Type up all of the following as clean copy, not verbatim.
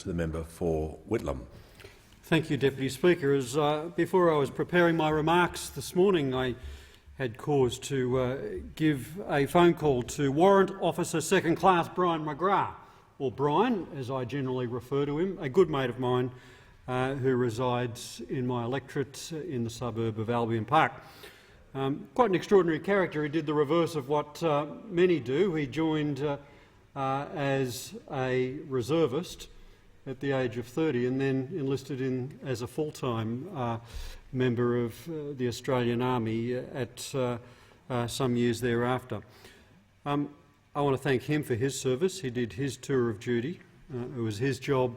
to the member for Whitlam. Thank you, Deputy Speaker. Before I was preparing my remarks this morning, I had cause to give a phone call to Warrant Officer Second Class Brian McGrath, or Brian, as I generally refer to him, a good mate of mine who resides in my electorate in the suburb of Albion Park. Quite an extraordinary character. He did the reverse of what many do. He joined as a reservist at the age of 30 and then enlisted as a full-time member of the Australian Army at some years thereafter. I want to thank him for his service. He did his tour of duty. It was his job.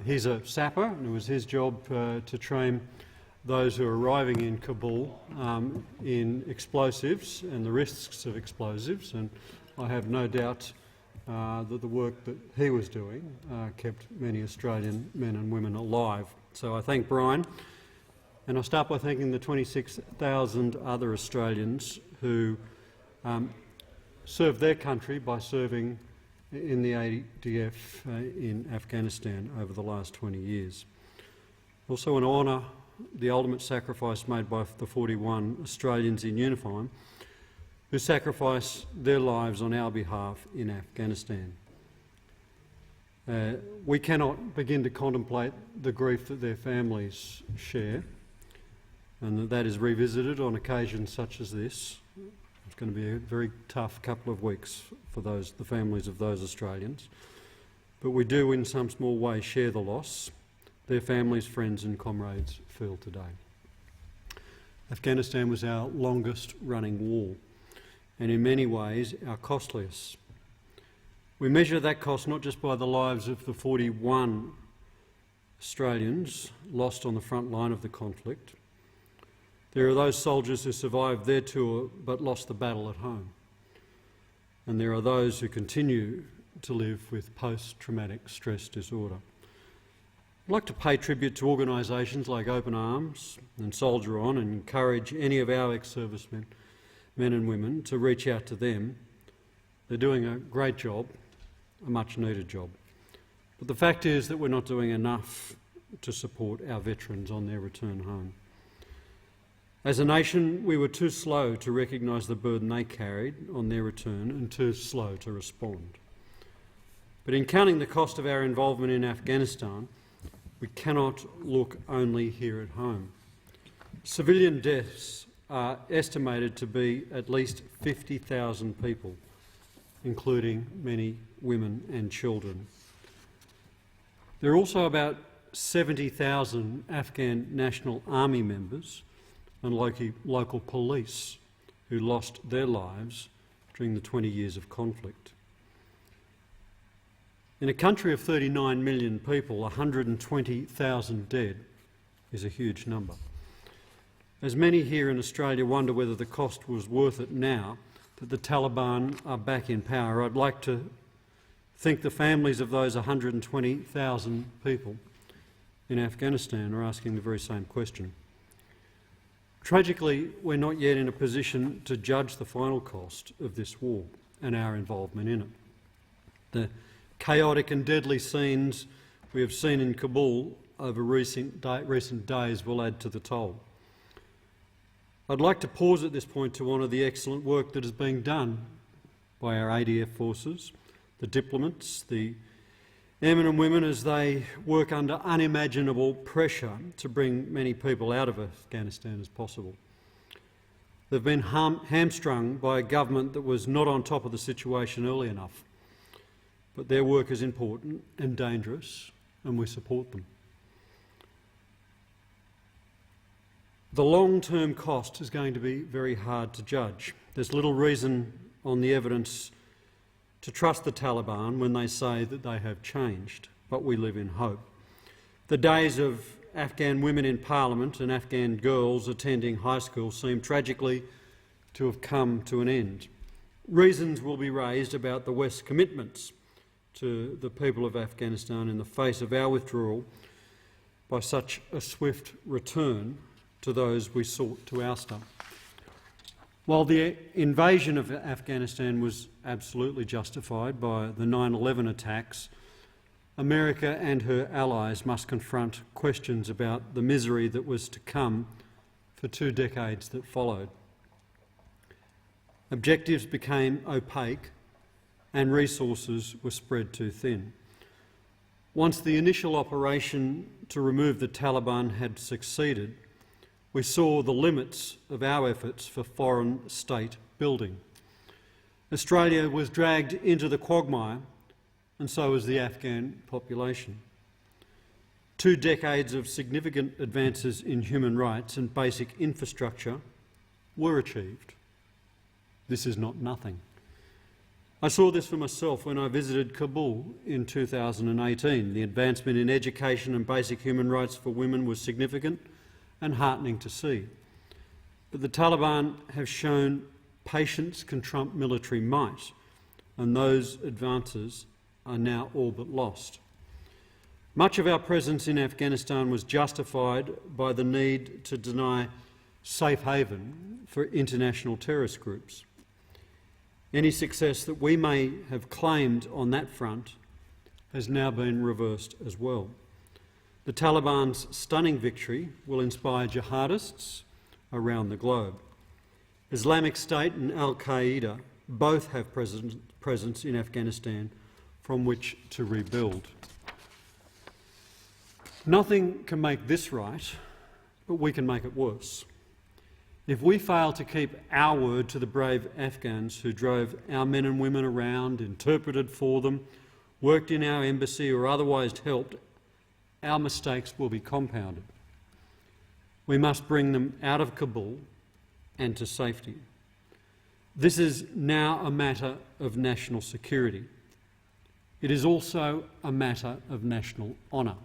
He's a sapper, and it was his job to train those who are arriving in Kabul in explosives and the risks of explosives, and I have no doubt that the work that he was doing kept many Australian men and women alive. So I thank Brian, and I'll start by thanking the 26,000 other Australians who served their country by serving in the ADF in Afghanistan over the last 20 years. I also want to honour the ultimate sacrifice made by the 41 Australians in uniform who sacrificed their lives on our behalf in Afghanistan. We cannot begin to contemplate the grief that their families share, and that is revisited on occasions such as this. It's going to be a very tough couple of weeks for the families of those Australians, but we do in some small way share the loss their families, friends and comrades feel today. Afghanistan was our longest running war, and in many ways our costliest. We measure that cost not just by the lives of the 41 Australians lost on the front line of the conflict. There are those soldiers who survived their tour but lost the battle at home. And there are those who continue to live with post-traumatic stress disorder. I'd like to pay tribute to organisations like Open Arms and Soldier On and encourage any of our ex-servicemen, men and women, to reach out to them. They're doing a great job, a much-needed job. But the fact is that we're not doing enough to support our veterans on their return home. As a nation, we were too slow to recognise the burden they carried on their return and too slow to respond. But in counting the cost of our involvement in Afghanistan, we cannot look only here at home. Civilian deaths are estimated to be at least 50,000 people, including many women and children. There are also about 70,000 Afghan National Army members and local police who lost their lives during the 20 years of conflict. In a country of 39 million people, 120,000 dead is a huge number. As many here in Australia wonder whether the cost was worth it now that the Taliban are back in power, I'd like to think the families of those 120,000 people in Afghanistan are asking the very same question. Tragically, we're not yet in a position to judge the final cost of this war and our involvement in it. The chaotic and deadly scenes we have seen in Kabul over recent days will add to the toll. I'd like to pause at this point to honour the excellent work that is being done by our ADF forces, the diplomats, the airmen and women as they work under unimaginable pressure to bring many people out of Afghanistan as possible. They've been hamstrung by a government that was not on top of the situation early enough. But their work is important and dangerous, and we support them. The long-term cost is going to be very hard to judge. There's little reason on the evidence to trust the Taliban when they say that they have changed, but we live in hope. The days of Afghan women in parliament and Afghan girls attending high school seem tragically to have come to an end. Reasons will be raised about the West's commitments to the people of Afghanistan in the face of our withdrawal by such a swift return to those we sought to oust. While the invasion of Afghanistan was absolutely justified by the 9/11 attacks, America and her allies must confront questions about the misery that was to come for 2 decades that followed. Objectives became opaque and resources were spread too thin. Once the initial operation to remove the Taliban had succeeded, we saw the limits of our efforts for foreign state building. Australia was dragged into the quagmire, and so was the Afghan population. 2 decades of significant advances in human rights and basic infrastructure were achieved. This is not nothing. I saw this for myself when I visited Kabul in 2018. The advancement in education and basic human rights for women was significant and heartening to see. But the Taliban have shown patience can trump military might, and those advances are now all but lost. Much of our presence in Afghanistan was justified by the need to deny safe haven for international terrorist groups. Any success that we may have claimed on that front has now been reversed as well. The Taliban's stunning victory will inspire jihadists around the globe. Islamic State and Al-Qaeda both have presence in Afghanistan from which to rebuild. Nothing can make this right, but we can make it worse. If we fail to keep our word to the brave Afghans who drove our men and women around, interpreted for them, worked in our embassy or otherwise helped, our mistakes will be compounded. We must bring them out of Kabul and to safety. This is now a matter of national security. It is also a matter of national honour.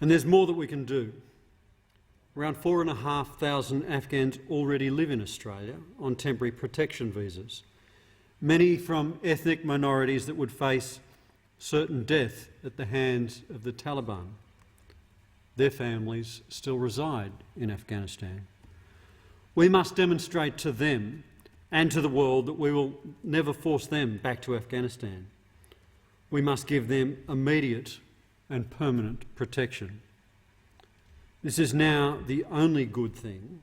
And there's more that we can do. Around 4,500 Afghans already live in Australia on temporary protection visas, many from ethnic minorities that would face certain death at the hands of the Taliban. Their families still reside in Afghanistan. We must demonstrate to them and to the world that we will never force them back to Afghanistan. We must give them immediate and permanent protection. This is now the only good thing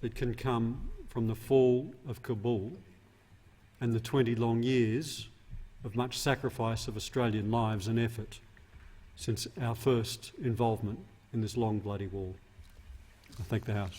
that can come from the fall of Kabul and the 20 long years of much sacrifice of Australian lives and effort since our first involvement in this long bloody war. I thank the House.